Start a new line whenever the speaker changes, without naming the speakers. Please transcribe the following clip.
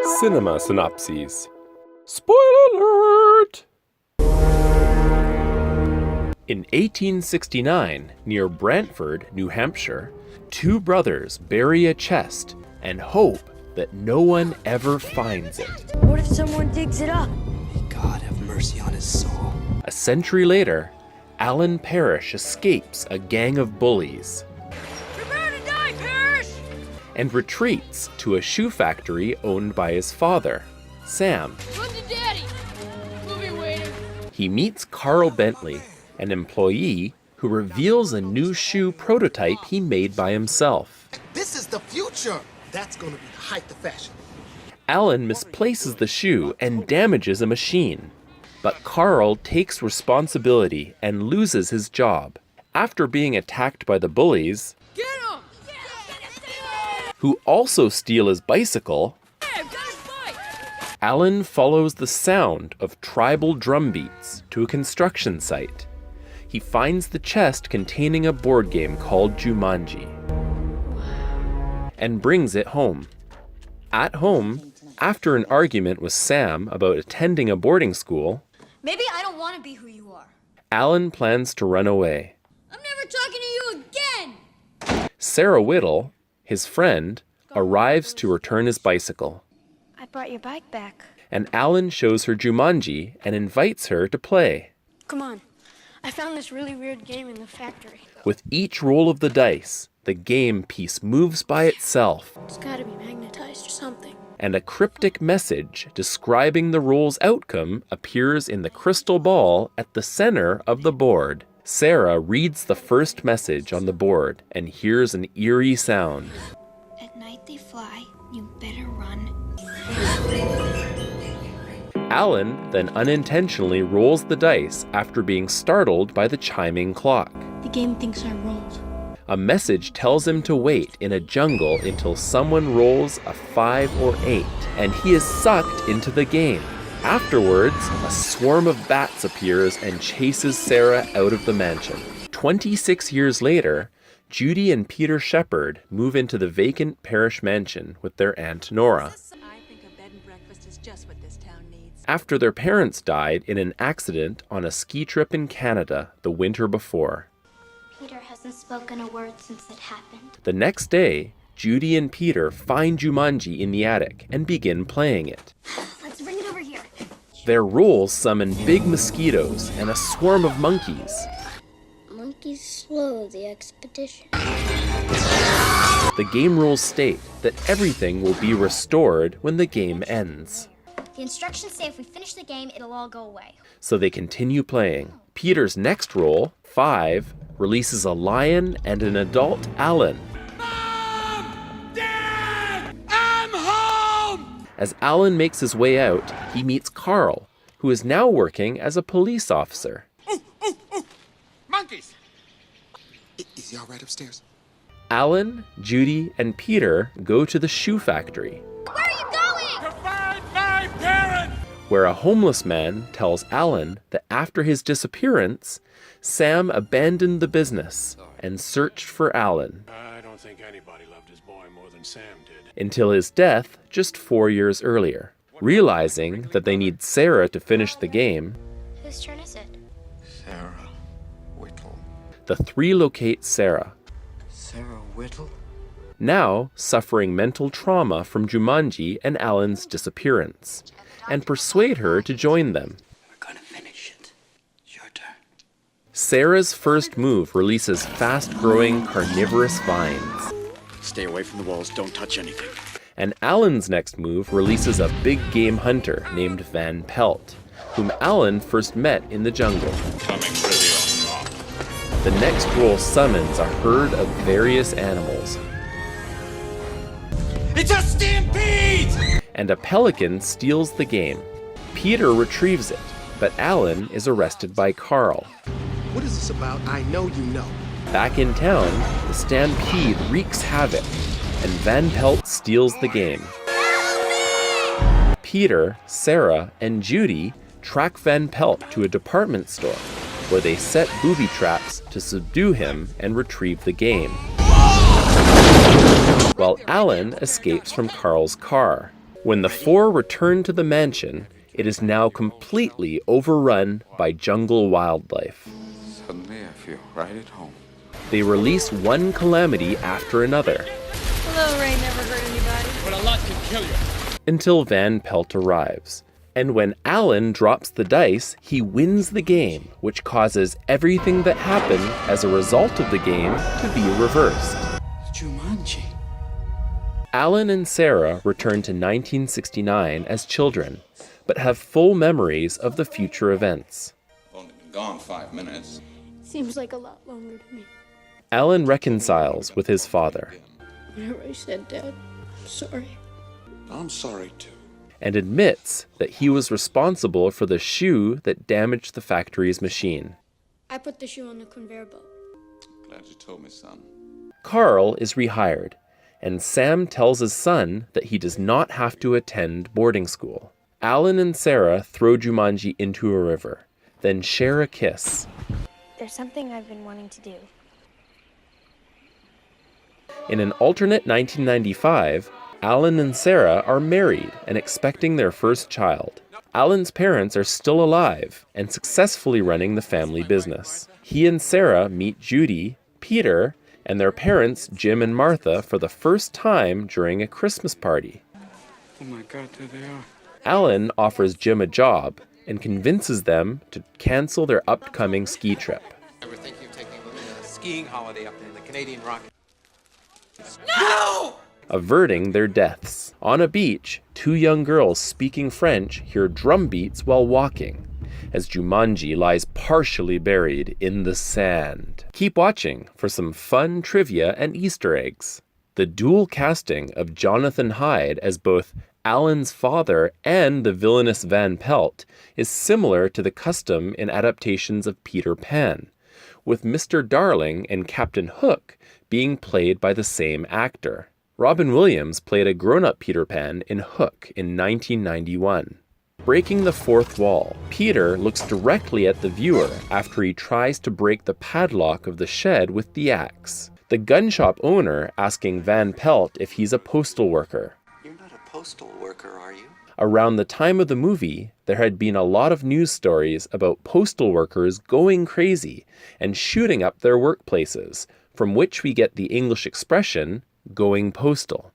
CinemaSynopses. Spoiler alert! In 1869, near Brantford, New Hampshire, two brothers bury a chest and hope that no one ever finds it.
What if someone digs it up?
May God have mercy on his soul.
A century later, Alan Parrish escapes a gang of bullies
Prepare to die, Parrish!
and retreats to a shoe factory owned by his father, Sam.
Run to Daddy! Movie waiter!
He meets Carl Bentley, an employee who reveals a new shoe prototype he made by himself.
This is the future. That's going to be the height of fashion.
Alan misplaces the shoe and damages a machine. But Carl takes responsibility and loses his job. After being attacked by the bullies,
Get him!
who also steal his bicycle,
Hey, I've got his bike!
Alan follows the sound of tribal drum beats to a construction site. He finds the chest containing a board game called Jumanji and brings it home. At home, after an argument with Sam about attending a boarding school,
Maybe I don't want to be who you are.
Alan plans to run away.
I'm never talking to you again!
Sarah Whittle, his friend, arrives to return his bicycle,
I brought your bike back.
and Alan shows her Jumanji and invites her to play.
Come on. I found this really weird game in the factory.
With each roll of the dice, the game piece moves by itself,
It's gotta be magnetized or something.
and a cryptic message describing the roll's outcome appears in the crystal ball at the center of the board. Sarah reads the first message on the board and hears an eerie sound.
At night they fly. You better run.
Alan then unintentionally rolls the dice after being startled by the chiming clock.
The game thinks I rolled.
A message tells him to wait in a jungle until someone rolls a 5 or 8, and he is sucked into the game. Afterwards, a swarm of bats appears and chases Sarah out of the mansion. 26 years later, Judy and Peter Shepard move into the vacant parish mansion with their Aunt Nora.
I think a bed and breakfast is just what this town needs.
After their parents died in an accident on a ski trip in Canada the winter before.
Peter hasn't spoken a word since it happened.
The next day, Judy and Peter find Jumanji in the attic and begin playing it.
Let's bring it over here.
Their rolls summon big mosquitoes and a swarm of monkeys.
Monkeys slow the expedition.
The game rules state that everything will be restored when the game ends.
The instructions say if we finish the game, it'll all go away.
So they continue playing. Peter's next roll, 5, releases a lion and an adult Alan.
Mom! Dad! I'm home!
As Alan makes his way out, he meets Carl, who is now working as a police officer.
Monkeys! Is he all right upstairs?
Alan, Judy, and Peter go to the shoe factory,
Where are you going?
To find my parents!
where a homeless man tells Alan that after his disappearance, Sam abandoned the business and searched for Alan
I don't think anybody loved his boy more than Sam did.
until his death just 4 years earlier. Realizing that they need Sarah to finish the game,
Whose turn is it?
Sarah Whittle.
the three locate Sarah,
Sarah Whittle?
now suffering mental trauma from Jumanji and Alan's disappearance, and persuade her to join them.
We're gonna finish it. It's your turn.
Sarah's first move releases fast-growing carnivorous vines,
Stay away from the walls, don't touch anything.
and Alan's next move releases a big game hunter named Van Pelt, whom Alan first met in the jungle.
Coming pretty on top.
The next roll summons a herd of various animals,
It's a stampede!
and a pelican steals the game. Peter retrieves it, but Alan is arrested by Carl.
What is this about? I know you know.
Back in town, the stampede wreaks havoc, and Van Pelt steals the game. Peter, Sarah, and Judy track Van Pelt to a department store, where they set booby traps to subdue him and retrieve the game, while Alan escapes from Carl's car. When the four return to the mansion, it is now completely overrun by jungle wildlife.
Suddenly I feel right at home.
They release one calamity after another.
Hello, rain never hurt anybody.
But a lot can kill you.
Until Van Pelt arrives. And when Alan drops the dice, he wins the game, which causes everything that happened as a result of the game to be reversed.
Jumanji.
Alan and Sarah return to 1969 as children, but have full memories of the future events.
Only been gone 5 minutes.
Seems like a lot longer to me.
Alan reconciles with his father
Whatever I said, Dad, I'm sorry.
I'm sorry, too.
and admits that he was responsible for the shoe that damaged the factory's machine.
I put the shoe on the conveyor belt.
Glad you told me, son.
Carl is rehired, and Sam tells his son that he does not have to attend boarding school. Alan and Sarah throw Jumanji into a river, then share a kiss.
There's something I've been wanting to do.
In an alternate 1995, Alan and Sarah are married and expecting their first child. Alan's parents are still alive and successfully running the family business. He and Sarah meet Judy, Peter, and their parents, Jim and Martha, for the first time during a Christmas party.
Oh my God, there they are.
Alan offers Jim a job and convinces them to cancel their upcoming ski trip.
I were thinking of taking a skiing holiday up in the Canadian Rockies.
Averting their deaths. On a beach, two young girls speaking French hear drum beats while walking, as Jumanji lies partially buried in the sand. Keep watching for some fun trivia and Easter eggs. The dual casting of Jonathan Hyde as both Alan's father and the villainous Van Pelt is similar to the custom in adaptations of Peter Pan, with Mr. Darling and Captain Hook being played by the same actor. Robin Williams played a grown-up Peter Pan in Hook in 1991. Breaking the fourth wall, Peter looks directly at the viewer after he tries to break the padlock of the shed with the axe. The gun shop owner asking Van Pelt if he's a postal worker.
You're not a postal worker, are you?
Around the time of the movie, there had been a lot of news stories about postal workers going crazy and shooting up their workplaces, from which we get the English expression, going postal.